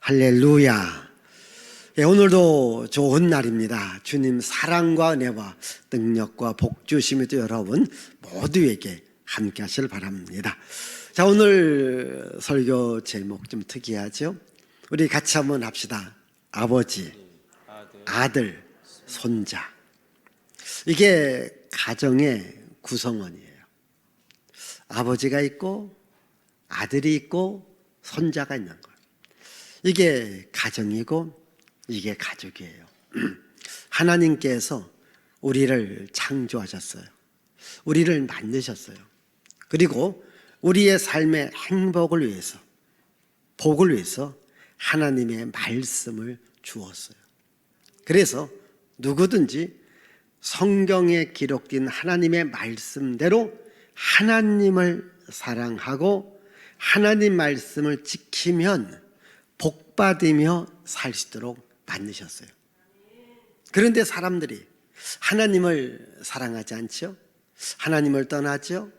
할렐루야. 오늘도 좋은 날입니다. 주님 사랑과 은혜와 능력과 복 주심이 또 여러분 모두에게 함께 하시길 바랍니다. 자, 오늘 설교 제목 좀 특이하죠? 우리 같이 한번 합시다. 아버지, 아들, 손자. 이게 가정의 구성원이에요. 아버지가 있고 아들이 있고 손자가 있는 거예요. 이게 가정이고 이게 가족이에요. 하나님께서 우리를 창조하셨어요. 우리를 만드셨어요. 그리고 우리의 삶의 행복을 위해서, 복을 위해서 하나님의 말씀을 주었어요. 그래서 누구든지 성경에 기록된 하나님의 말씀대로 하나님을 사랑하고 하나님 말씀을 지키면 복받으며 살 수 있도록 만드셨어요. 그런데 사람들이 하나님을 사랑하지 않죠? 하나님을 떠나죠?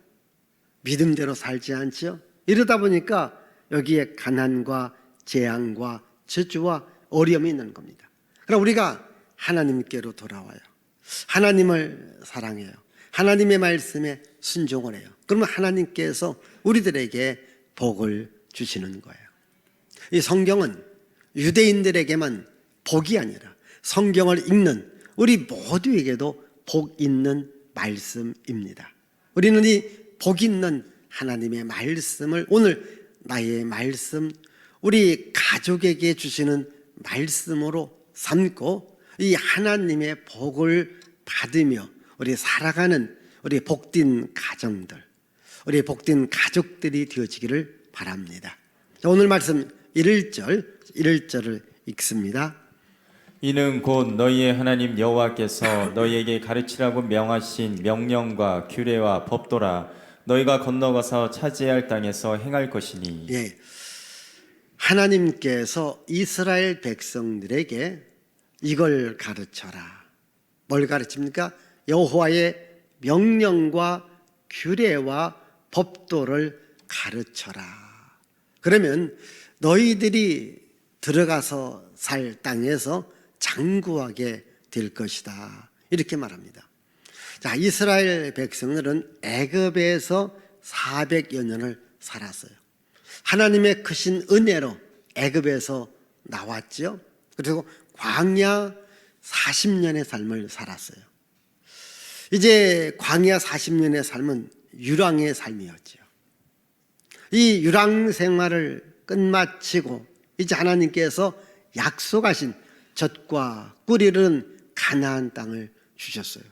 믿음대로 살지 않죠? 이러다 보니까 여기에 가난과 재앙과 저주와 어려움이 있는 겁니다. 그럼 우리가 하나님께로 돌아와요. 하나님을 사랑해요. 하나님의 말씀에 순종을 해요. 그러면 하나님께서 우리들에게 복을 주시는 거예요. 이 성경은 유대인들에게만 복이 아니라 성경을 읽는 우리 모두에게도 복 있는 말씀입니다. 우리는 이 복 있는 하나님의 말씀을 오늘 나의 말씀, 우리 가족에게 주시는 말씀으로 삼고 이 하나님의 복을 받으며 우리 살아가는 우리 복된 가정들, 우리 복된 가족들이 되어지기를 바랍니다. 오늘 말씀 1절을 읽습니다. 이는 곧 너희의 하나님 여호와께서 너희에게 가르치라고 명하신 명령과 규례와 법도라. 너희가 건너가서 차지해야 할 땅에서 행할 것이니. 예, 하나님께서 이스라엘 백성들에게 이걸 가르쳐라. 뭘 가르칩니까? 여호와의 명령과 규례와 법도를 가르쳐라. 그러면 너희들이 들어가서 살 땅에서 장구하게 될 것이다. 이렇게 말합니다. 자, 이스라엘 백성들은 애굽에서 400여 년을 살았어요. 하나님의 크신 은혜로 애굽에서 나왔죠. 그리고 광야 40년의 삶을 살았어요. 이제 광야 40년의 삶은 유랑의 삶이었죠. 이 유랑 생활을 끝마치고 이제 하나님께서 약속하신 젖과 꿀이 흐르는 가나안 땅을 주셨어요.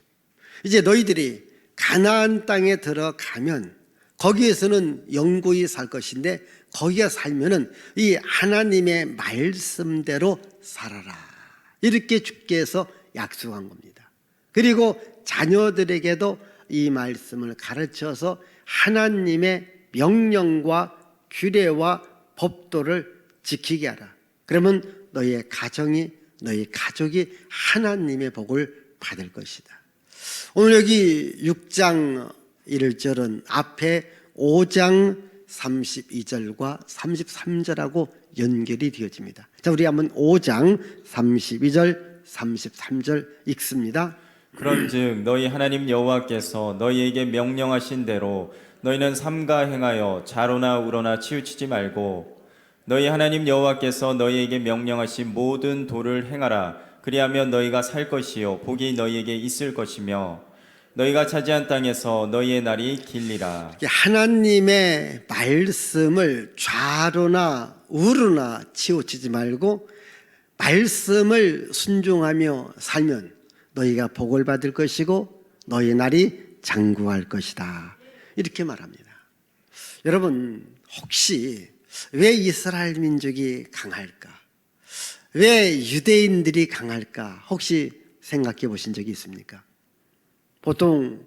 이제 너희들이 가나안 땅에 들어가면 거기에서는 영구히 살 것인데 거기에 살면은 이 하나님의 말씀대로 살아라. 이렇게 주께서 약속한 겁니다. 그리고 자녀들에게도 이 말씀을 가르쳐서 하나님의 명령과 규례와 법도를 지키게 하라. 그러면 너희의 가정이, 너희 가족이 하나님의 복을 받을 것이다. 오늘 여기 6장 1절은 앞에 5장 32절과 33절하고 연결이 되어집니다. 자, 우리 한번 5장 32절, 33절 읽습니다. 그런즉 너희 하나님 여호와께서 너희에게 명령하신 대로 너희는 삼가 행하여 자로나 우로나 치우치지 말고 너희 하나님 여호와께서 너희에게 명령하신 모든 도를 행하라. 그리하면 너희가 살 것이요 복이 너희에게 있을 것이며 너희가 차지한 땅에서 너희의 날이 길리라. 하나님의 말씀을 좌로나 우로나 치우치지 말고 말씀을 순종하며 살면 너희가 복을 받을 것이고 너희의 날이 장구할 것이다. 이렇게 말합니다. 여러분, 혹시 왜 이스라엘 민족이 강할까? 왜 유대인들이 강할까? 혹시 생각해 보신 적이 있습니까? 보통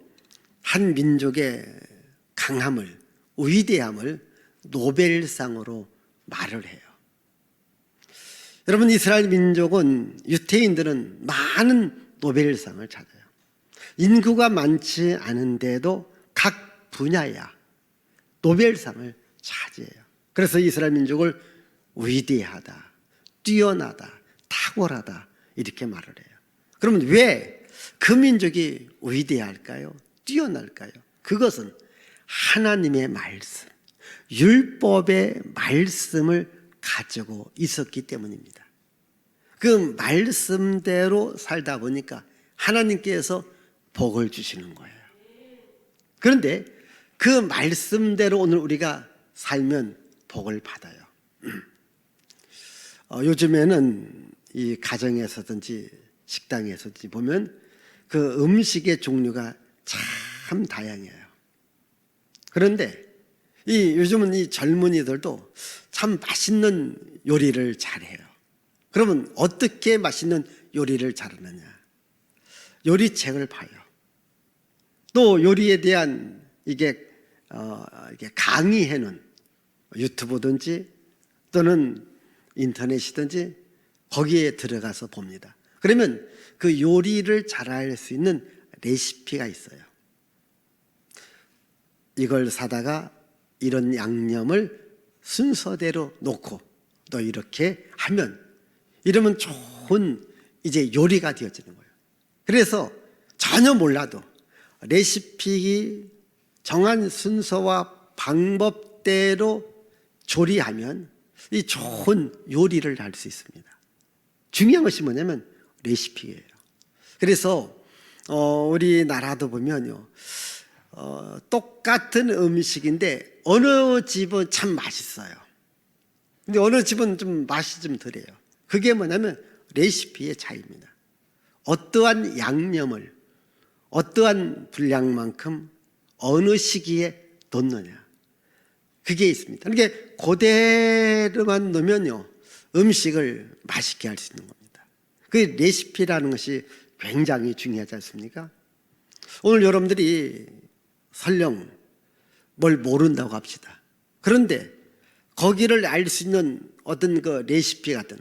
한 민족의 강함을, 위대함을 노벨상으로 말을 해요. 여러분, 이스라엘 민족은, 유대인들은 많은 노벨상을 찾아요. 인구가 많지 않은데도 각 분야야 노벨상을 차지해요. 그래서 이스라엘 민족을 위대하다, 뛰어나다, 탁월하다 이렇게 말을 해요. 그러면 왜 그 민족이 위대할까요? 뛰어날까요? 그것은 하나님의 말씀, 율법의 말씀을 가지고 있었기 때문입니다. 그 말씀대로 살다 보니까 하나님께서 복을 주시는 거예요. 그런데 그 말씀대로 오늘 우리가 살면 복을 받아요. 요즘에는 이 가정에서든지 식당에서든지 보면 그 음식의 종류가 참 다양해요. 그런데 요즘은 이 젊은이들도 참 맛있는 요리를 잘해요. 그러면 어떻게 맛있는 요리를 잘하느냐? 요리책을 봐요. 또 요리에 대한 이게 강의해놓은 유튜브든지 또는 인터넷이든지 거기에 들어가서 봅니다. 그러면 그 요리를 잘할 수 있는 레시피가 있어요. 이걸 사다가 이런 양념을 순서대로 놓고 또 이렇게 하면 이러면 좋은 이제 요리가 되어지는 거예요. 그래서 전혀 몰라도 레시피 정한 순서와 방법대로 조리하면 이 좋은 요리를 할 수 있습니다. 중요한 것이 뭐냐면 레시피예요. 그래서 우리나라도 보면요, 똑같은 음식인데 어느 집은 참 맛있어요. 근데 어느 집은 좀 맛이 좀 덜해요. 그게 뭐냐면 레시피의 차이입니다. 어떠한 양념을 어떠한 분량만큼 어느 시기에 넣느냐, 그게 있습니다. 그러니까 그대로만 넣으면요 음식을 맛있게 할 수 있는 겁니다. 그 레시피라는 것이 굉장히 중요하지 않습니까? 오늘 여러분들이 설령 뭘 모른다고 합시다. 그런데 거기를 알 수 있는 어떤 그 레시피 같은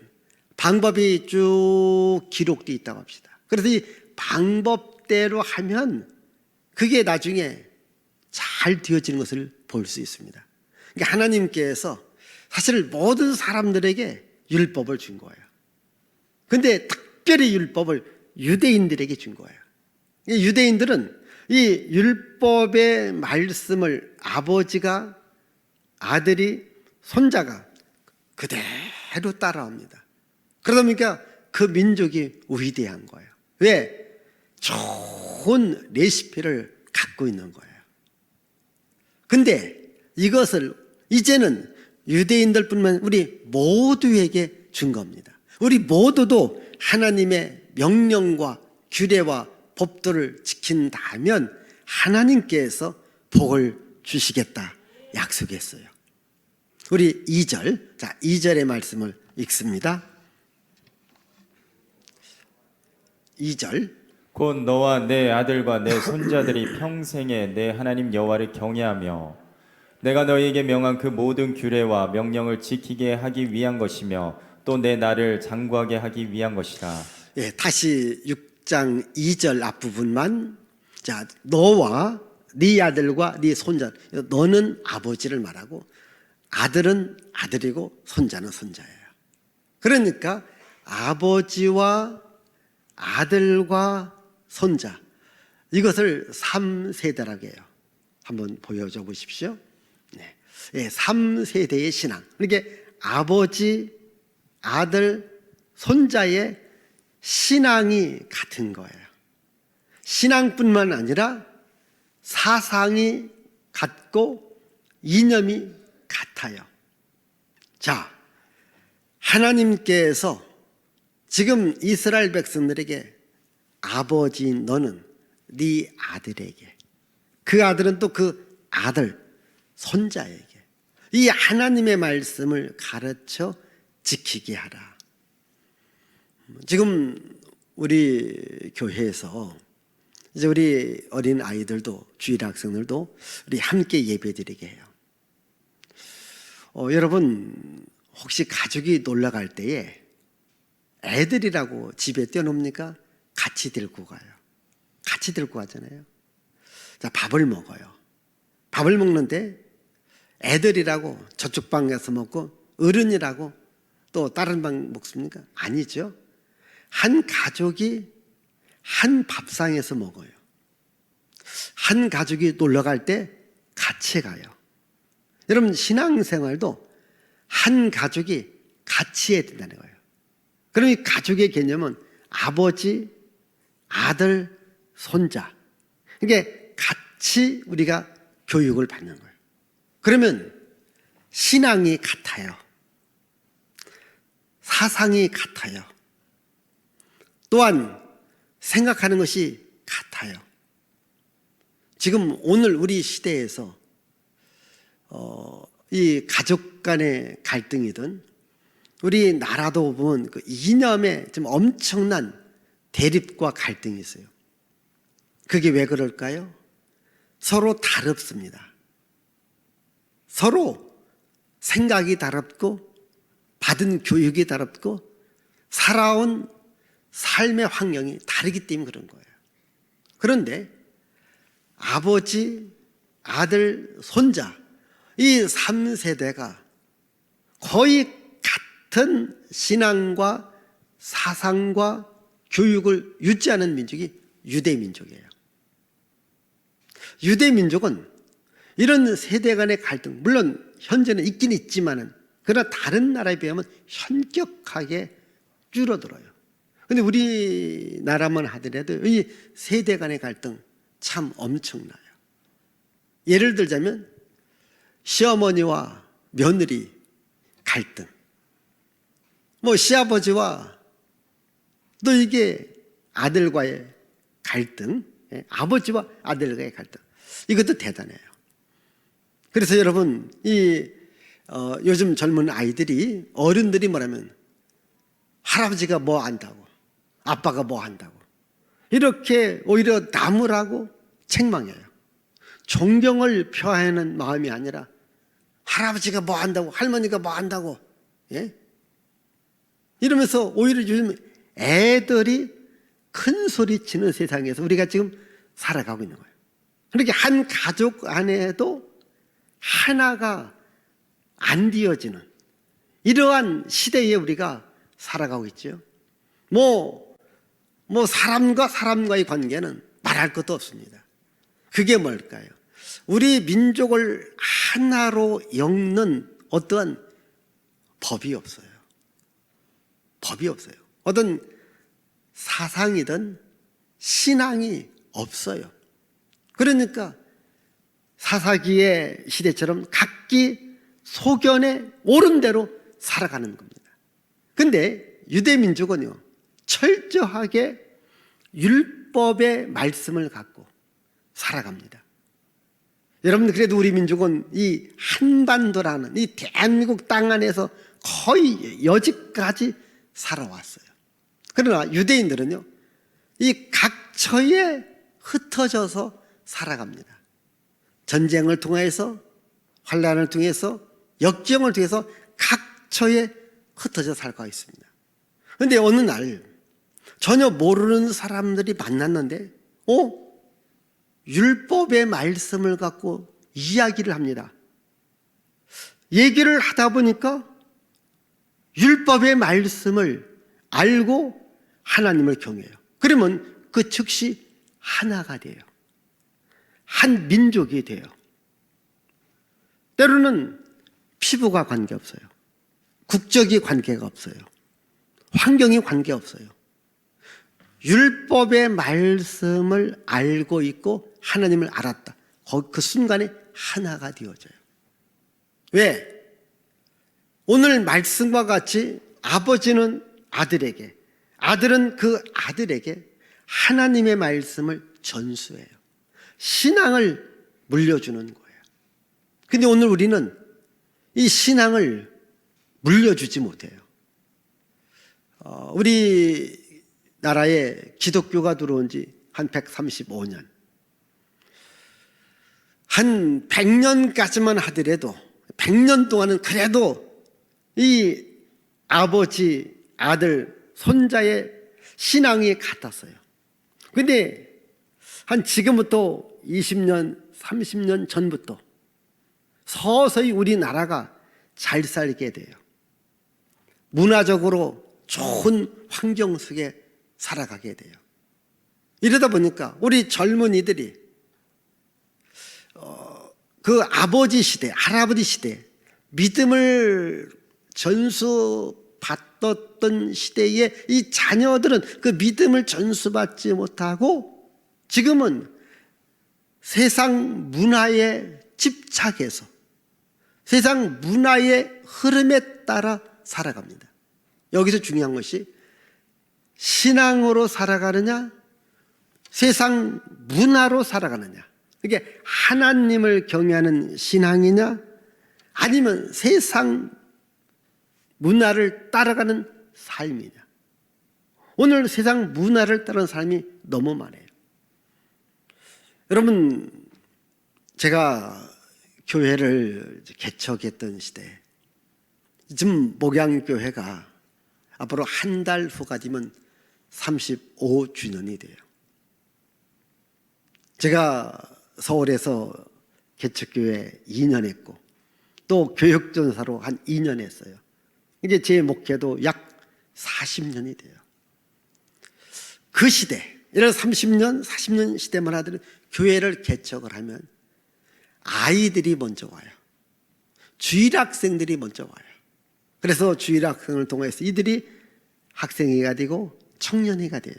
방법이 쭉 기록되어 있다고 합시다. 그래서 이 방법대로 하면 그게 나중에 잘 되어지는 것을 볼 수 있습니다. 그러니까 하나님께서 사실 모든 사람들에게 율법을 준 거예요. 근데 특별히 율법을 유대인들에게 준 거예요. 유대인들은 이 율법의 말씀을 아버지가, 아들이, 손자가 그대로 따라옵니다. 그러다 보니까 그 민족이 위대한 거예요. 왜? 좋은 레시피를 갖고 있는 거예요. 근데 이것을 이제는 유대인들뿐만 아니라 우리 모두에게 준 겁니다. 우리 모두도 하나님의 명령과 규례와 법도를 지킨다면 하나님께서 복을 주시겠다 약속했어요. 우리 2절, 자 2절의 말씀을 읽습니다. 2절. 곧 너와 내 아들과 내 손자들이 평생에 내 하나님 여호와를 경외하며 내가 너희에게 명한 그 모든 규례와 명령을 지키게 하기 위한 것이며 또 내 나를 장구하게 하기 위한 것이라. 예, 다시 6장 2절 앞부분만. 자, 너와 네 아들과 네 손자. 너는 아버지를 말하고 아들은 아들이고 손자는 손자예요. 그러니까 아버지와 아들과 손자, 이것을 3세대라고 해요. 한번 보여줘 보십시오. 네. 예, 3세대의 신앙. 그러니까 아버지, 아들, 손자의 신앙이 같은 거예요. 신앙뿐만 아니라 사상이 같고 이념이 같아요. 자, 하나님께서 지금 이스라엘 백성들에게 아버지인 너는 네 아들에게, 그 아들은 또 그 아들, 손자에게 이 하나님의 말씀을 가르쳐 지키게 하라. 지금 우리 교회에서 이제 우리 어린 아이들도, 주일 학생들도 우리 함께 예배드리게 해요. 여러분 혹시 가족이 놀러 갈 때에 애들이라고 집에 떼어놓습니까? 같이 들고 가요. 같이 들고 가잖아요. 자, 밥을 먹어요. 밥을 먹는데 애들이라고 저쪽 방에서 먹고 어른이라고 또 다른 방 먹습니까? 아니죠. 한 가족이 한 밥상에서 먹어요. 한 가족이 놀러 갈 때 같이 가요. 여러분, 신앙생활도 한 가족이 같이 해야 된다는 거예요. 그럼 이 가족의 개념은 아버지, 아들, 손자. 그러니까 같이 우리가 교육을 받는 거예요. 그러면 신앙이 같아요. 사상이 같아요. 또한 생각하는 것이 같아요. 지금 오늘 우리 시대에서 이 가족 간의 갈등이든 우리 나라도 보면 그 이념에 좀 엄청난 대립과 갈등이 있어요. 그게 왜 그럴까요? 서로 다릅습니다. 서로 생각이 다릅고 받은 교육이 다릅고 살아온 삶의 환경이 다르기 때문에 그런 거예요. 그런데 아버지, 아들, 손자 이 3세대가 거의 같은 신앙과 사상과 교육을 유지하는 민족이 유대민족이에요. 유대민족은 이런 세대 간의 갈등, 물론 현재는 있긴 있지만은 그러나 다른 나라에 비하면 현격하게 줄어들어요. 근데 우리나라만 하더라도 이 세대 간의 갈등 참 엄청나요. 예를 들자면 시어머니와 며느리 갈등, 뭐 시아버지와 또 이게 아들과의 갈등, 아버지와 아들과의 갈등, 이것도 대단해요. 그래서 여러분 요즘 젊은 아이들이 어른들이 뭐라면 할아버지가 뭐 안다고 아빠가 뭐 한다고 이렇게 오히려 나무라고 책망해요. 존경을 표하는 마음이 아니라 할아버지가 뭐 한다고 할머니가 뭐 한다고 이러면서 오히려 요즘 애들이 큰 소리 치는 세상에서 우리가 지금 살아가고 있는 거예요. 그렇게 한 가족 안에도 하나가 안 되어지는 이러한 시대에 우리가 살아가고 있죠. 뭐 사람과 사람과의 관계는 말할 것도 없습니다. 그게 뭘까요? 우리 민족을 하나로 엮는 어떠한 법이 없어요. 법이 없어요. 어떤 사상이든 신앙이 없어요. 그러니까 사사기의 시대처럼 각기 소견에 옳은 대로 살아가는 겁니다. 근데 유대민족은요, 철저하게 율법의 말씀을 갖고 살아갑니다. 여러분, 그래도 우리 민족은 이 한반도라는 이 대한민국 땅 안에서 거의 여지까지 살아왔어요. 그러나 유대인들은요, 이 각처에 흩어져서 살아갑니다. 전쟁을 통해서, 환난을 통해서, 역경을 통해서 각처에 흩어져 살고 있습니다. 그런데 어느 날 전혀 모르는 사람들이 만났는데 율법의 말씀을 갖고 이야기를 합니다. 얘기를 하다 보니까 율법의 말씀을 알고 하나님을 경외해요. 그러면 그 즉시 하나가 돼요. 한 민족이 돼요. 때로는 피부가 관계없어요. 국적이 관계가 없어요. 환경이 관계없어요. 율법의 말씀을 알고 있고 하나님을 알았다. 그 순간에 하나가 되어져요. 왜? 오늘 말씀과 같이 아버지는 아들에게, 아들은 그 아들에게 하나님의 말씀을 전수해요. 신앙을 물려주는 거예요. 근데 오늘 우리는 이 신앙을 물려주지 못해요. 우리나라에 기독교가 들어온 지 한 135년, 한 100년까지만 하더라도 100년 동안은 그래도 이 아버지, 아들, 손자의 신앙이 같았어요. 근데 한 지금부터 20년, 30년 전부터 서서히 우리나라가 잘 살게 돼요. 문화적으로 좋은 환경 속에 살아가게 돼요. 이러다 보니까 우리 젊은이들이 그 아버지 시대, 할아버지 시대, 믿음을 전수받았던 시대에 이 자녀들은 그 믿음을 전수받지 못하고 지금은 세상 문화에 집착해서 세상 문화의 흐름에 따라 살아갑니다. 여기서 중요한 것이 신앙으로 살아가느냐, 세상 문화로 살아가느냐. 이게 하나님을 경외하는 신앙이냐, 아니면 세상 문화를 따라가는 삶이냐. 오늘 세상 문화를 따르는 삶이 너무 많아요. 여러분, 제가 교회를 개척했던 시대, 지금 목양교회가 앞으로 한 달 후가 되면 35주년이 돼요. 제가 서울에서 개척교회 2년 했고 또 교육전사로 한 2년 했어요. 이제 제 목회도 약 40년이 돼요. 그 시대, 이런 30년, 40년 시대만 하더라도 교회를 개척을 하면 아이들이 먼저 와요. 주일학생들이 먼저 와요. 그래서 주일학생을 통해서 이들이 학생회가 되고 청년회가 돼요.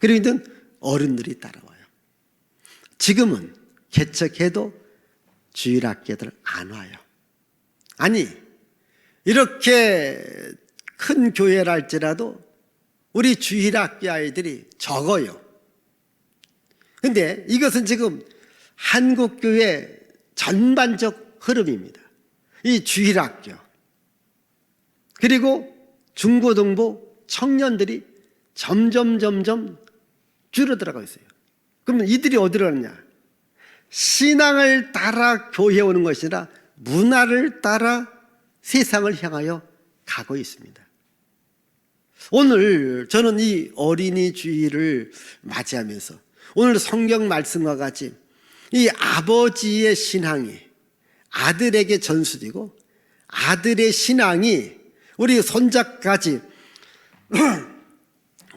그리고 이들은 어른들이 따라와요. 지금은 개척해도 주일학교들 안 와요. 아니, 이렇게 큰 교회를 할지라도 우리 주일학교 아이들이 적어요. 근데 이것은 지금 한국교회 전반적 흐름입니다. 이 주일학교 그리고 중고등부 청년들이 점점 줄어들어가고 있어요. 그러면 이들이 어디로 가느냐? 신앙을 따라 교회에 오는 것이 아니라 문화를 따라 세상을 향하여 가고 있습니다. 오늘 저는 이 어린이 주일을 맞이하면서 오늘 성경 말씀과 같이 이 아버지의 신앙이 아들에게 전수되고 아들의 신앙이 우리 손자까지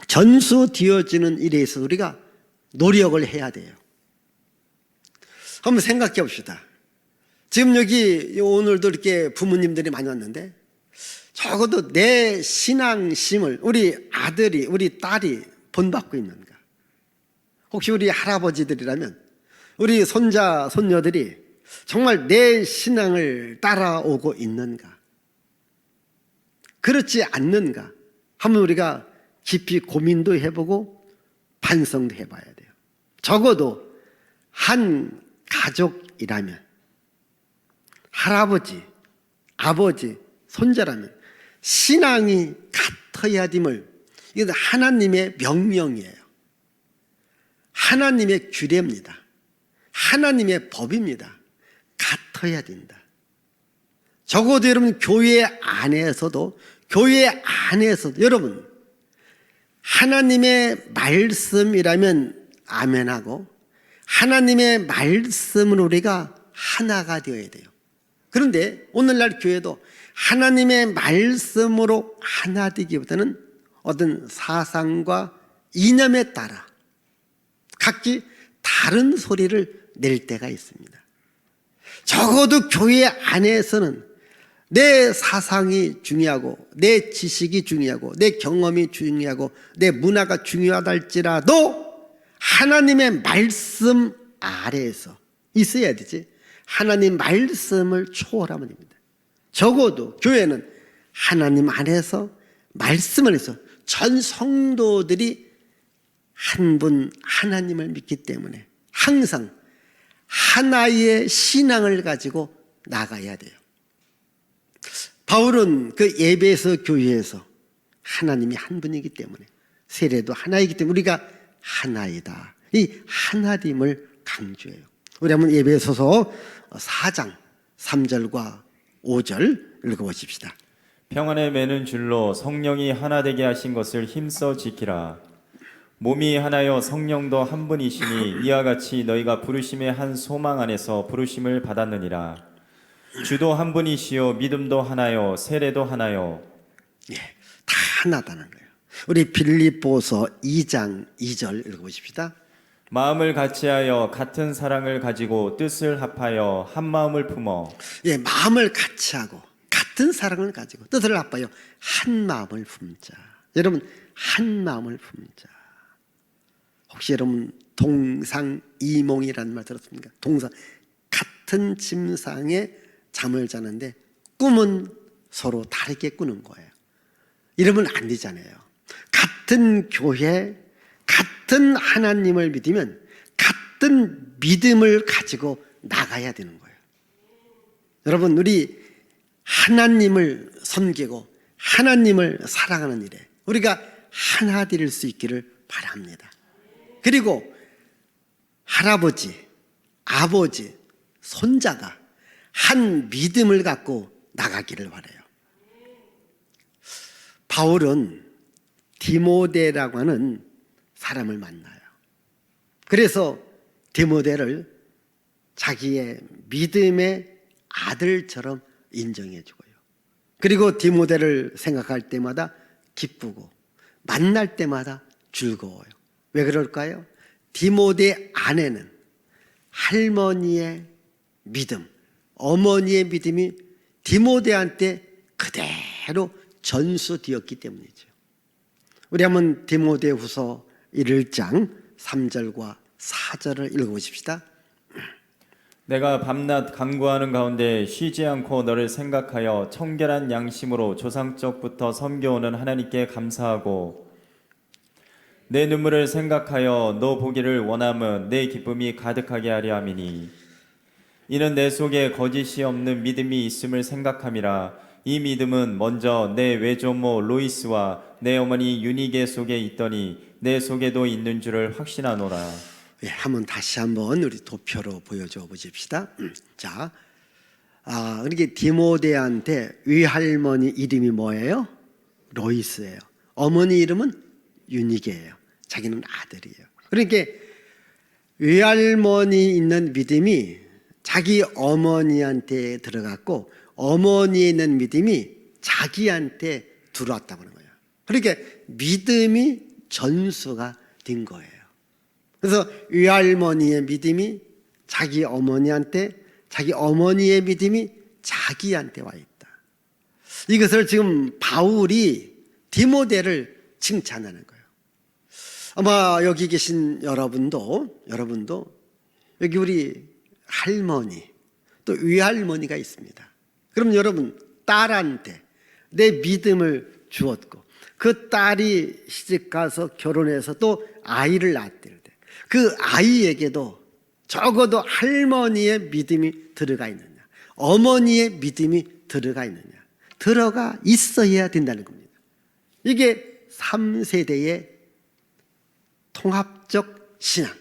전수되어지는 일에 있어서 우리가 노력을 해야 돼요. 한번 생각해 봅시다. 지금 여기 오늘도 이렇게 부모님들이 많이 왔는데 적어도 내 신앙심을 우리 아들이 우리 딸이 본받고 있는가? 혹시 우리 할아버지들이라면 우리 손자 손녀들이 정말 내 신앙을 따라오고 있는가? 그렇지 않는가? 한번 우리가 깊이 고민도 해보고 반성도 해봐야 돼요. 적어도 한 가족이라면 할아버지, 아버지, 손자라면 신앙이 같아야 됨을, 이건 하나님의 명령이에요. 하나님의 규례입니다. 하나님의 법입니다. 같아야 된다. 적어도 여러분 교회 안에서도 여러분 하나님의 말씀이라면 아멘하고 하나님의 말씀으로 우리가 하나가 되어야 돼요. 그런데 오늘날 교회도 하나님의 말씀으로 하나 되기보다는 어떤 사상과 이념에 따라 각기 다른 소리를 낼 때가 있습니다. 적어도 교회 안에서는 내 사상이 중요하고 내 지식이 중요하고 내 경험이 중요하고 내 문화가 중요하다 할지라도 하나님의 말씀 아래에서 있어야 되지. 하나님 말씀을 초월하면 됩니다. 적어도 교회는 하나님 안에서 말씀 안에서 전 성도들이 한 분 하나님을 믿기 때문에 항상 하나의 신앙을 가지고 나가야 돼요. 바울은 그 에베소 교회에서 하나님이 한 분이기 때문에 세례도 하나이기 때문에 우리가 하나이다. 이 하나됨을 강조해요. 우리 한번 에베소서 4장 3절과 5절 읽어보십시다. 평안에 매는 줄로 성령이 하나 되게 하신 것을 힘써 지키라. 몸이 하나여 성령도 한 분이시니 이와 같이 너희가 부르심의 한 소망 안에서 부르심을 받았느니라. 주도 한 분이시요 믿음도 하나요 세례도 하나요. 예, 다 하나다는 거예요. 우리 빌립보서 2장 2절 읽어보십시다. 마음을 같이하여 같은 사랑을 가지고 뜻을 합하여 한 마음을 품어 예, 마음을 같이하고 같은 사랑을 가지고 뜻을 합하여 한 마음을 품자. 여러분, 한 마음을 품자. 혹시 여러분 동상이몽이라는 말 들었습니까? 동상, 같은 침상에 잠을 자는데 꿈은 서로 다르게 꾸는 거예요. 이러면 안 되잖아요. 같은 교회, 같은 하나님을 믿으면 같은 믿음을 가지고 나가야 되는 거예요. 여러분, 우리 하나님을 섬기고 하나님을 사랑하는 일에 우리가 하나 될 수 있기를 바랍니다. 그리고 할아버지, 아버지, 손자가 한 믿음을 갖고 나가기를 바라요. 바울은 디모데라고 하는 사람을 만나요. 그래서 디모데를 자기의 믿음의 아들처럼 인정해 주고요. 그리고 디모데를 생각할 때마다 기쁘고 만날 때마다 즐거워요. 왜 그럴까요? 디모데 안에는 할머니의 믿음, 어머니의 믿음이 디모데한테 그대로 전수되었기 때문이죠. 우리 한번 디모데후서 1장 3절과 4절을 읽어보십시다. 내가 밤낮 간구하는 가운데 쉬지 않고 너를 생각하여 청결한 양심으로 조상적부터 섬겨오는 하나님께 감사하고 내 눈물을 생각하여 너 보기를 원함은 내 기쁨이 가득하게 하려 함이니 이는 내 속에 거짓이 없는 믿음이 있음을 생각함이라. 이 믿음은 먼저 내 외조모 로이스와 내 어머니 유니게 속에 있더니 내 속에도 있는 줄을 확신하노라. 예, 다시 한번 우리 도표로 보여줘 보십시다. 자, 이렇게 디모데한테 외할머니 이름이 뭐예요? 로이스예요. 어머니 이름은 유니게예요. 자기는 아들이에요. 그러니까 외할머니 있는 믿음이 자기 어머니한테 들어갔고 어머니에 있는 믿음이 자기한테 들어왔다고 하는 거예요. 그러니까 믿음이 전수가 된 거예요. 그래서 외할머니의 믿음이 자기 어머니한테, 자기 어머니의 믿음이 자기한테 와 있다. 이것을 지금 바울이 디모데를 칭찬하는 거예요. 아마 여기 계신 여러분도 여기 우리 할머니 또 외할머니가 있습니다. 그럼 여러분 딸한테 내 믿음을 주었고 그 딸이 시집가서 결혼해서 또 아이를 낳았을 때 그 아이에게도 적어도 할머니의 믿음이 들어가 있느냐, 어머니의 믿음이 들어가 있느냐, 들어가 있어야 된다는 겁니다. 이게 3세대의 통합적 신앙,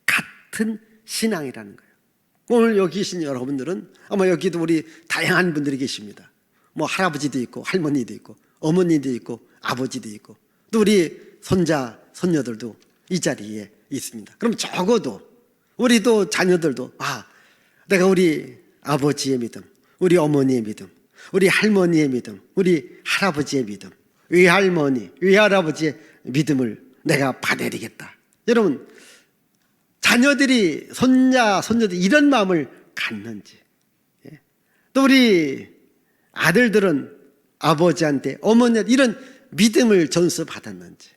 같은 신앙이라는 거예요. 오늘 여기 계신 여러분들은 아마 여기도 우리 다양한 분들이 계십니다. 뭐 할아버지도 있고 할머니도 있고 어머니도 있고 아버지도 있고 또 우리 손자 손녀들도 이 자리에 있습니다. 그럼 적어도 우리도 자녀들도 내가 우리 아버지의 믿음, 우리 어머니의 믿음, 우리 할머니의 믿음, 우리 할아버지의 믿음, 외할머니, 외할아버지의 믿음을 내가 받아야 되겠다. 여러분 자녀들이 손자, 손녀들 이런 마음을 갖는지, 또 우리 아들들은 아버지한테 어머니한테 이런 믿음을 전수받았는지,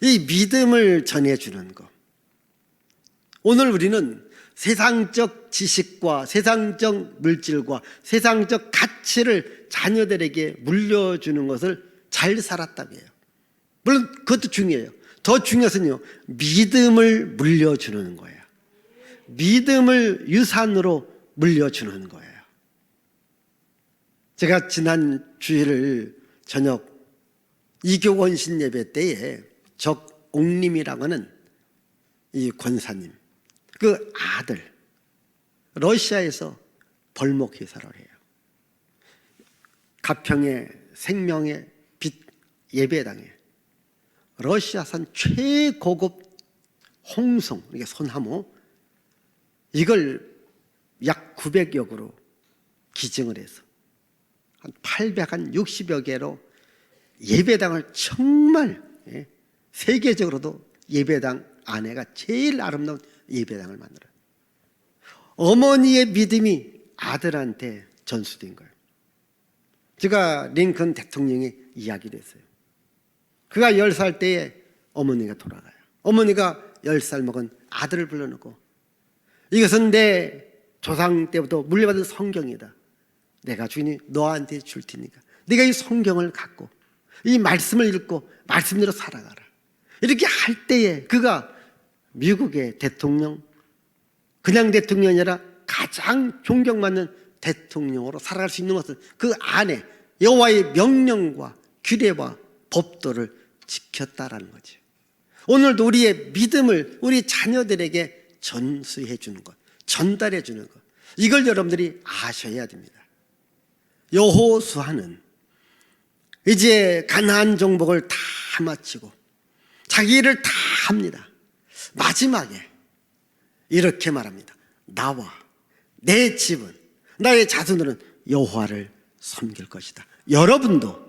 이 믿음을 전해주는 것. 오늘 우리는 세상적 지식과 세상적 물질과 세상적 가치를 자녀들에게 물려주는 것을 잘 살았다고 해요. 물론 그것도 중요해요. 더 중요한 것은요, 믿음을 물려주는 거예요. 믿음을 유산으로 물려주는 거예요. 제가 지난 주일 저녁 이교 원신 예배 때에 적옥림이라고 하는 이 권사님, 그 아들 러시아에서 벌목회사를 해요. 가평의 생명의 빛 예배당에 러시아산 최고급 홍송, 이게 소나무, 이걸 약 900여 그루 기증을 해서 한 860여 개로 예배당을 정말 세계적으로도 예배당 안에가 제일 아름다운 예배당을 만들어요. 어머니의 믿음이 아들한테 전수된 거예요. 제가 링컨 대통령의 이야기를 했어요. 그가 10살 때에 어머니가 돌아가요. 어머니가 10살 먹은 아들을 불러놓고 이것은 내 조상 때부터 물려받은 성경이다. 내가 주인이 너한테 줄 테니까 네가 이 성경을 갖고 이 말씀을 읽고 말씀대로 살아가라. 이렇게 할 때에 그가 미국의 대통령, 그냥 대통령이 아니라 가장 존경받는 대통령으로 살아갈 수 있는 것은 그 안에 여호와의 명령과 규례와 법도를 지켰다라는 거죠. 오늘도 우리의 믿음을 우리 자녀들에게 전수해 주는 것, 전달해 주는 것, 이걸 여러분들이 아셔야 됩니다. 여호수아는 이제 가나안 정복을 다 마치고 자기 일을 다 합니다. 마지막에 이렇게 말합니다. 나와 내 집은, 나의 자손들은 여호와를 섬길 것이다. 여러분과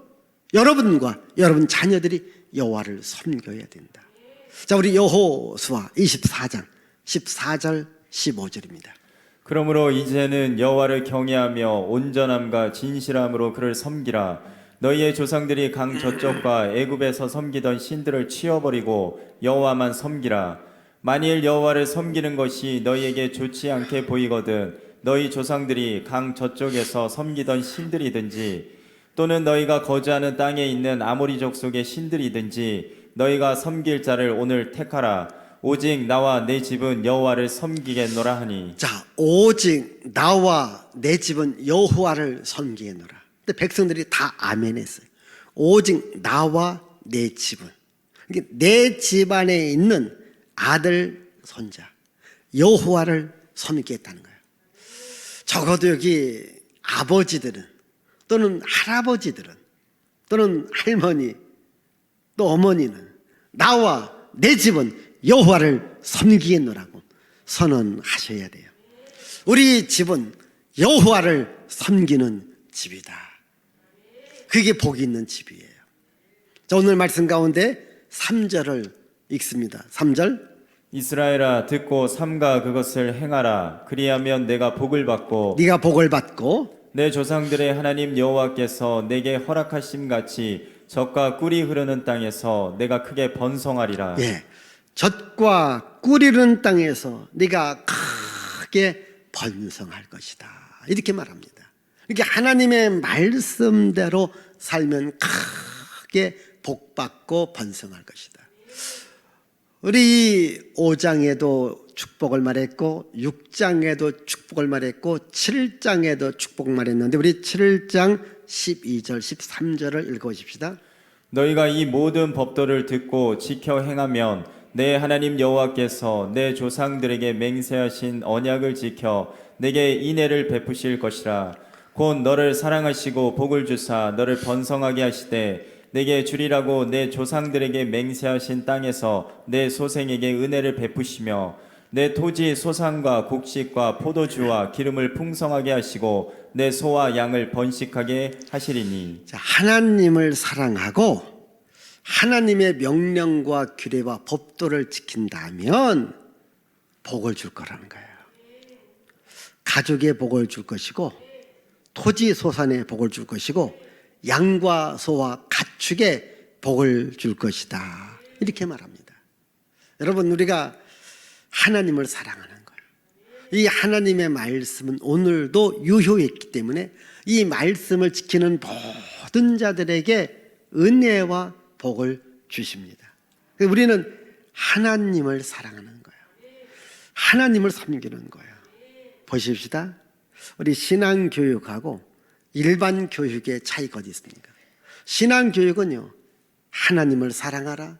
여러분 자녀들이 여호와를 섬겨야 된다. 자, 우리 여호수아 24장 14절 15절입니다. 그러므로 이제는 여호와를 경외하며 온전함과 진실함으로 그를 섬기라. 너희의 조상들이 강 저쪽과 애굽에서 섬기던 신들을 치워버리고 여호와만 섬기라. 만일 여호와를 섬기는 것이 너희에게 좋지 않게 보이거든 너희 조상들이 강 저쪽에서 섬기던 신들이든지 또는 너희가 거주하는 땅에 있는 아모리 족속의 신들이든지 너희가 섬길 자를 오늘 택하라. 오직 나와 내 집은 여호와를 섬기겠노라 하니. 자, 오직 나와 내 집은 여호와를 섬기겠노라. 근데 백성들이 다 아멘했어요. 오직 나와 내 집은, 내 집안에 있는 아들 손자 여호와를 섬기겠다는 거예요. 적어도 여기 아버지들은 또는 할아버지들은 또는 할머니 또 어머니는 나와 내 집은 여호와를 섬기겠노라고 선언하셔야 돼요. 우리 집은 여호와를 섬기는 집이다. 그게 복이 있는 집이에요. 자, 오늘 말씀 가운데 3절을 읽습니다. 3절. 이스라엘아 듣고 삼가 그것을 행하라. 그리하면 내가 복을 받고 네가 복을 받고 내 조상들의 하나님 여호와께서 내게 허락하심 같이 젖과 꿀이 흐르는 땅에서 내가 크게 번성하리라. 예, 젖과 꿀이 흐르는 땅에서 네가 크게 번성할 것이다. 이렇게 말합니다. 이렇게 하나님의 말씀대로 살면 크게 복받고 번성할 것이다. 우리 5장에도 축복을 말했고 6장에도 축복을 말했고 7장에도 축복을 말했는데 우리 7장 12절 13절을 읽어보십시다. 너희가 이 모든 법도를 듣고 지켜 행하면 내 하나님 여호와께서 내 조상들에게 맹세하신 언약을 지켜 내게 인애를 베푸실 것이라. 곧 너를 사랑하시고 복을 주사 너를 번성하게 하시되 내게 주리라고 내 조상들에게 맹세하신 땅에서 내 소생에게 은혜를 베푸시며 내 토지 소산과 곡식과 포도주와 기름을 풍성하게 하시고 내 소와 양을 번식하게 하시리니. 자, 하나님을 사랑하고 하나님의 명령과 규례와 법도를 지킨다면 복을 줄 거라는 거예요. 가족의 복을 줄 것이고 토지 소산의 복을 줄 것이고 양과 소와 가축의 복을 줄 것이다. 이렇게 말합니다. 여러분, 우리가 하나님을 사랑하는 거예요. 이 하나님의 말씀은 오늘도 유효했기 때문에 이 말씀을 지키는 모든 자들에게 은혜와 복을 주십니다. 우리는 하나님을 사랑하는 거예요. 하나님을 섬기는 거예요. 보십시다. 우리 신앙교육하고 일반 교육의 차이가 어디 있습니까? 신앙교육은요, 하나님을 사랑하라,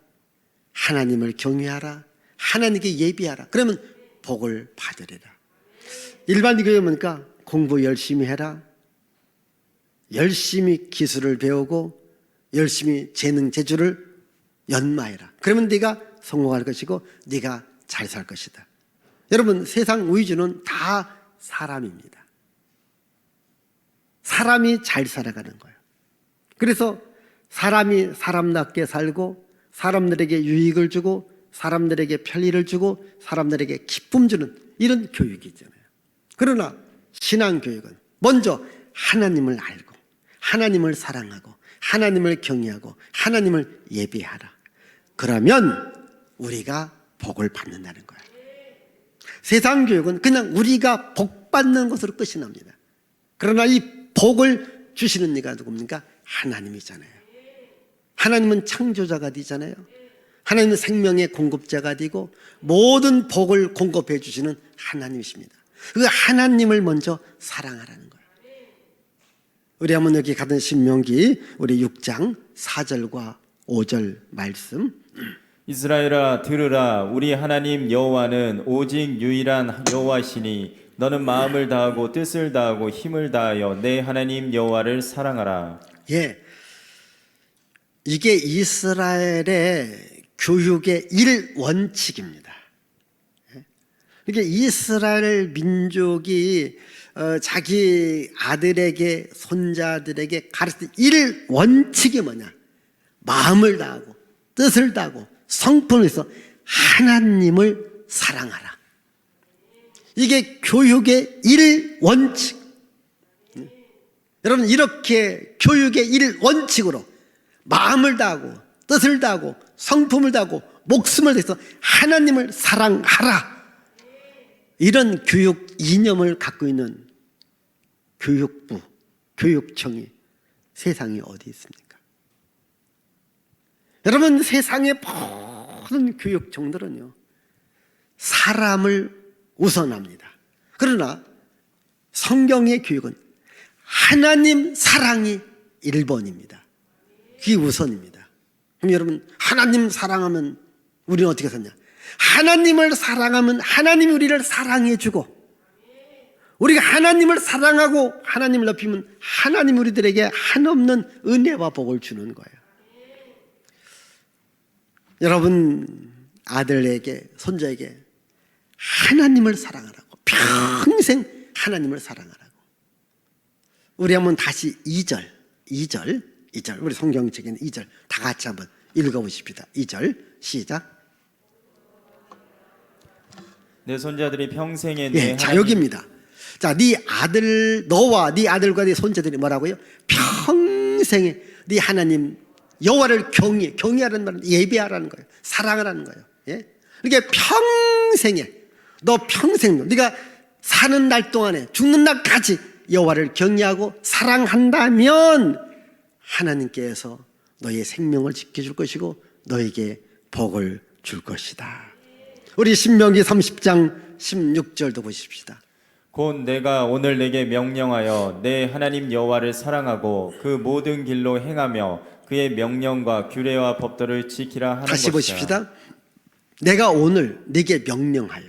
하나님을 경외하라, 하나님께 예비하라. 그러면 복을 받으리라. 일반 교육은 뭐니까? 공부 열심히 해라, 열심히 기술을 배우고 열심히 재능 재주를 연마해라. 그러면 네가 성공할 것이고 네가 잘 살 것이다. 여러분, 세상 위주는 다 사람입니다. 사람이 잘 살아가는 거예요. 그래서 사람이 사람답게 살고 사람들에게 유익을 주고 사람들에게 편리를 주고 사람들에게 기쁨 주는 이런 교육이 있잖아요. 그러나 신앙교육은 먼저 하나님을 알고 하나님을 사랑하고 하나님을 경외하고 하나님을 예배하라. 그러면 우리가 복을 받는다는 거예요. 세상 교육은 그냥 우리가 복 받는 것으로 끝이 납니다. 그러나 이 복을 주시는 이가 누굽니까? 하나님이잖아요. 하나님은 창조자가 되잖아요. 하나님은 생명의 공급자가 되고 모든 복을 공급해 주시는 하나님이십니다. 그 하나님을 먼저 사랑하라는 거예요. 우리 한번 여기 가던 신명기 우리 6장 4절과 5절 말씀. 이스라엘아 들으라. 우리 하나님 여호와는 오직 유일한 여호와시니 너는 마음을 다하고 뜻을 다하고 힘을 다하여 내 하나님 여호와를 사랑하라. 예, 이게 이스라엘의 교육의 1원칙입니다. 이게 이스라엘 민족이 자기 아들에게 손자들에게 가르친 1원칙이 뭐냐? 마음을 다하고 뜻을 다하고 성품을 해서 하나님을 사랑하라. 이게 교육의 1원칙. 여러분 이렇게 교육의 1원칙으로 마음을 다하고 뜻을 다하고 성품을 다하고 목숨을 다해서 하나님을 사랑하라. 이런 교육 이념을 갖고 있는 교육부, 교육청이 세상에 어디 있습니까? 여러분 세상의 모든 교육청들은요 사람을 우선합니다. 그러나 성경의 교육은 하나님 사랑이 1번입니다. 그게 우선입니다. 그럼 여러분 하나님 사랑하면 우리는 어떻게 사냐? 하나님을 사랑하면 하나님이 우리를 사랑해 주고 우리가 하나님을 사랑하고 하나님을 높이면 하나님 우리들에게 한없는 은혜와 복을 주는 거예요. 여러분 아들에게 손자에게 하나님을 사랑하라고 평생 하나님을 사랑하라고. 우리 한번 다시 2절 우리 성경책에 있는 2절 다 같이 한번 읽어보십시다. 2절 시작. 내 손자들이 평생에 내 예, 자 여기입니다. 자, 네 아들 너와 네 아들과 네 손자들이 뭐라고요? 평생에 네 하나님 여호와를 경외하라는 말은 예배하라는 거예요. 사랑하라는 거예요. 예? 그러니까 평생에 너 평생 네가 사는 날 동안에 죽는 날까지 여호와를 경외하고 사랑한다면 하나님께서 너의 생명을 지켜줄 것이고 너에게 복을 줄 것이다. 우리 신명기 30장 16절도 보십시다. 곧 내가 오늘 내게 명령하여 내 하나님 여호와를 사랑하고 그 모든 길로 행하며 그의 명령과 규례와 법도를 지키라 하는 다시 것이다. 보십시다. 내가 오늘 네게 명령하여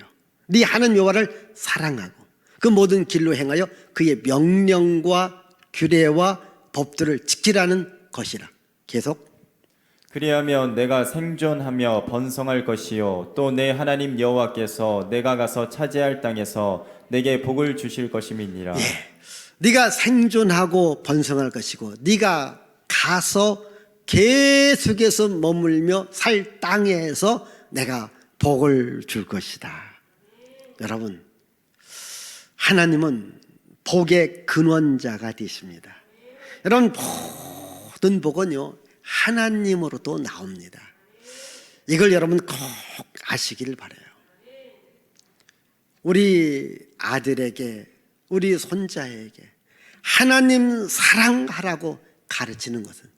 네 하나님 여호와를 사랑하고 그 모든 길로 행하여 그의 명령과 규례와 법도를 지키라는 것이라. 계속. 그리하면 내가 생존하며 번성할 것이요 또 내 하나님 여호와께서 내가 가서 차지할 땅에서 내게 복을 주실 것임이니라. 예, 네가 생존하고 번성할 것이고 네가 가서 계속해서 머물며 살 땅에서 내가 복을 줄 것이다. 여러분 하나님은 복의 근원자가 되십니다. 여러분 모든 복은요 하나님으로도 나옵니다. 이걸 여러분 꼭 아시길 바라요. 우리 아들에게 우리 손자에게 하나님 사랑하라고 가르치는 것은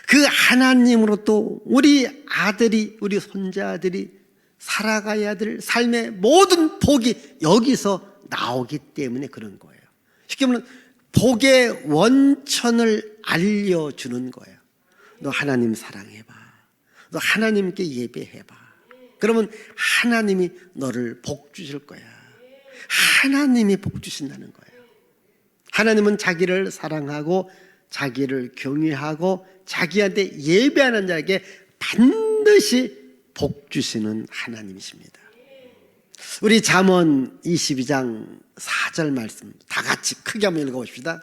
그 하나님으로도 우리 아들이 우리 손자들이 살아가야 될 삶의 모든 복이 여기서 나오기 때문에 그런 거예요. 쉽게 말하면 복의 원천을 알려주는 거예요. 너 하나님 사랑해봐. 너 하나님께 예배해봐. 그러면 하나님이 너를 복 주실 거야. 하나님이 복 주신다는 거예요. 하나님은 자기를 사랑하고 자기를 경외하고 자기한테 예배하는 자에게 반드시 복 주시는 하나님이십니다. 우리 잠언 22장 4절 말씀 다 같이 크게 한번 읽어봅시다.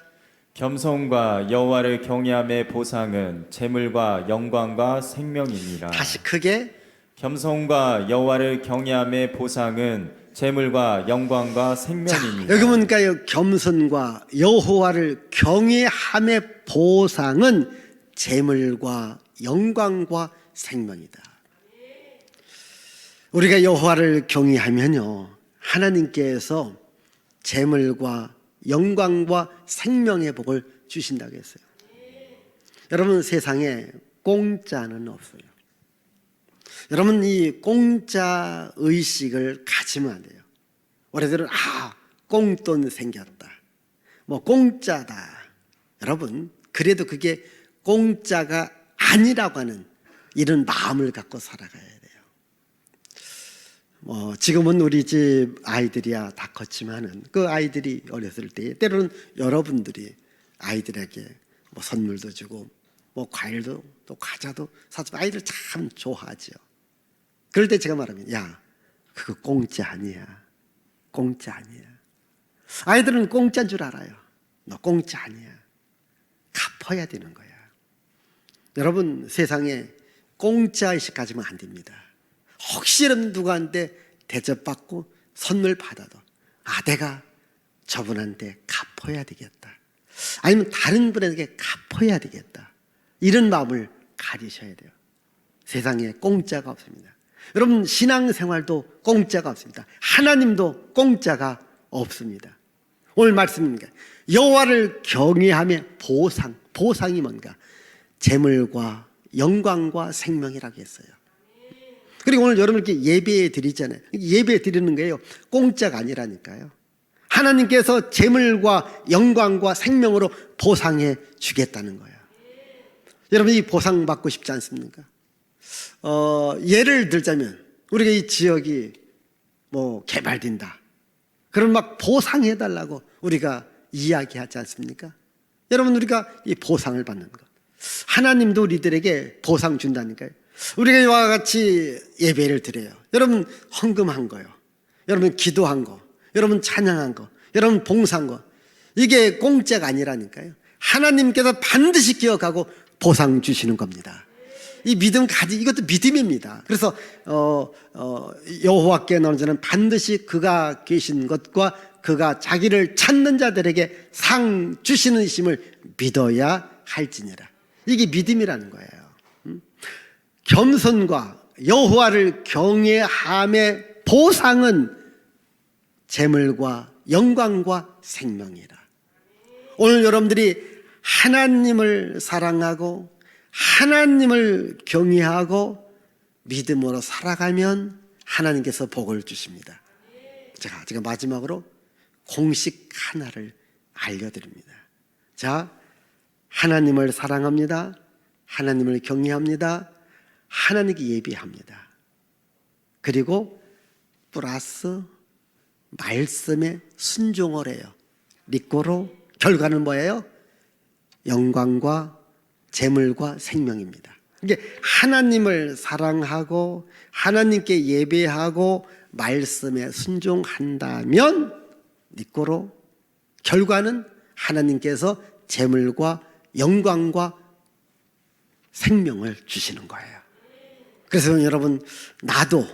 겸손과 여호와를 경외함의 보상은 재물과 영광과 생명이니라. 다시 크게. 겸손과 여호와를 경외함의 보상은 재물과 영광과 생명이니라. 여기 보니까요, 겸손과 여호와를 경외함의 보상은 재물과 영광과 생명이다. 우리가 여호와를 경외하면요, 하나님께서 재물과 영광과 생명의 복을 주신다고 했어요. 여러분, 세상에 공짜는 없어요. 여러분, 이 공짜 의식을 가지면 안 돼요. 우리들은 꽁돈 생겼다, 뭐 공짜다. 여러분, 그래도 그게 공짜가 아니라고 하는 이런 마음을 갖고 살아가야 돼요. 지금은 우리 집 아이들이야 다 컸지만은 그 아이들이 어렸을 때 때로는 여러분들이 아이들에게 뭐 선물도 주고 뭐 과일도 또 과자도 사주면 아이들 참 좋아하죠. 그럴 때 제가 말하면, 야, 그거 공짜 아니야. 공짜 아니야. 아이들은 공짜인 줄 알아요. 너 공짜 아니야. 갚아야 되는 거야. 여러분, 세상에 공짜 의식 가지면 안 됩니다. 혹시라도 누구한테 대접받고 선물 받아도 내가 저분한테 갚아야 되겠다, 아니면 다른 분에게 갚아야 되겠다, 이런 마음을 가지셔야 돼요. 세상에 공짜가 없습니다. 여러분, 신앙생활도 공짜가 없습니다. 하나님도 공짜가 없습니다. 오늘 말씀입니다. 여호와를 경외함의 보상이 뭔가? 재물과 영광과 생명이라고 했어요. 그리고 오늘 여러분 이렇게 예배 드리잖아요. 예배 드리는 거예요. 공짜가 아니라니까요. 하나님께서 재물과 영광과 생명으로 보상해 주겠다는 거예요. 여러분, 이 보상 받고 싶지 않습니까? 예를 들자면 우리가 이 지역이 뭐 개발된다, 그럼 막 보상해 달라고 우리가 이야기하지 않습니까? 여러분, 우리가 이 보상을 받는 것, 하나님도 우리들에게 보상 준다니까요. 우리가 이와 같이 예배를 드려요. 여러분, 헌금한 거요, 여러분 기도한 거, 여러분 찬양한 거, 여러분 봉사한 거, 이게 공짜가 아니라니까요. 하나님께서 반드시 기억하고 보상 주시는 겁니다. 이 믿음 이것도 믿음입니다. 그래서 여호와께 나오는 자는 반드시 그가 계신 것과 그가 자기를 찾는 자들에게 상 주시는 이심을 믿어야 할지니라. 이게 믿음이라는 거예요. 겸손과 여호와를 경외함의 보상은 재물과 영광과 생명이라. 오늘 여러분들이 하나님을 사랑하고 하나님을 경외하고 믿음으로 살아가면 하나님께서 복을 주십니다. 제가 마지막으로 공식 하나를 알려드립니다. 자, 하나님을 사랑합니다. 하나님을 경외합니다. 하나님께 예배합니다. 그리고 플러스 말씀에 순종을 해요. 믿고로 결과는 뭐예요? 영광과 재물과 생명입니다. 이게 하나님을 사랑하고 하나님께 예배하고 말씀에 순종한다면 믿고로 결과는 하나님께서 재물과 영광과 생명을 주시는 거예요. 그래서 여러분, 나도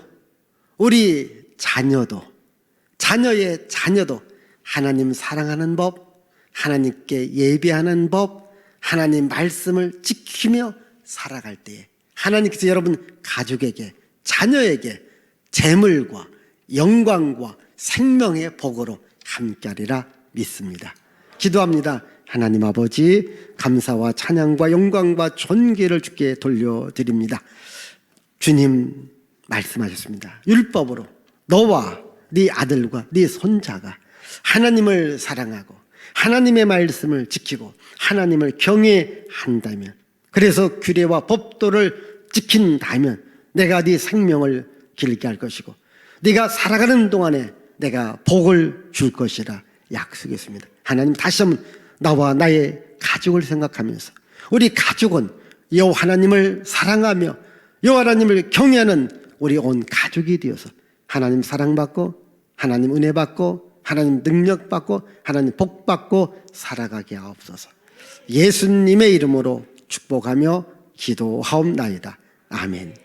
우리 자녀의 자녀도 하나님 사랑하는 법, 하나님께 예배하는 법, 하나님 말씀을 지키며 살아갈 때에 하나님께서 여러분 가족에게, 자녀에게 재물과 영광과 생명의 복으로 함께하리라 믿습니다. 기도합니다. 하나님 아버지, 감사와 찬양과 영광과 존귀를 주께 돌려드립니다. 주님 말씀하셨습니다. 율법으로 너와 네 아들과 네 손자가 하나님을 사랑하고 하나님의 말씀을 지키고 하나님을 경외한다면, 그래서 규례와 법도를 지킨다면 내가 네 생명을 길게 할 것이고 네가 살아가는 동안에 내가 복을 줄 것이라 약속했습니다. 하나님, 다시 한번 나와 나의 가족을 생각하면서 우리 가족은 여호와 하나님을 사랑하며 여호와 하나님을 경외하는 우리 온 가족이 되어서 하나님 사랑받고 하나님 은혜 받고 하나님 능력 받고 하나님 복 받고 살아가게 하옵소서. 예수님의 이름으로 축복하며 기도하옵나이다. 아멘.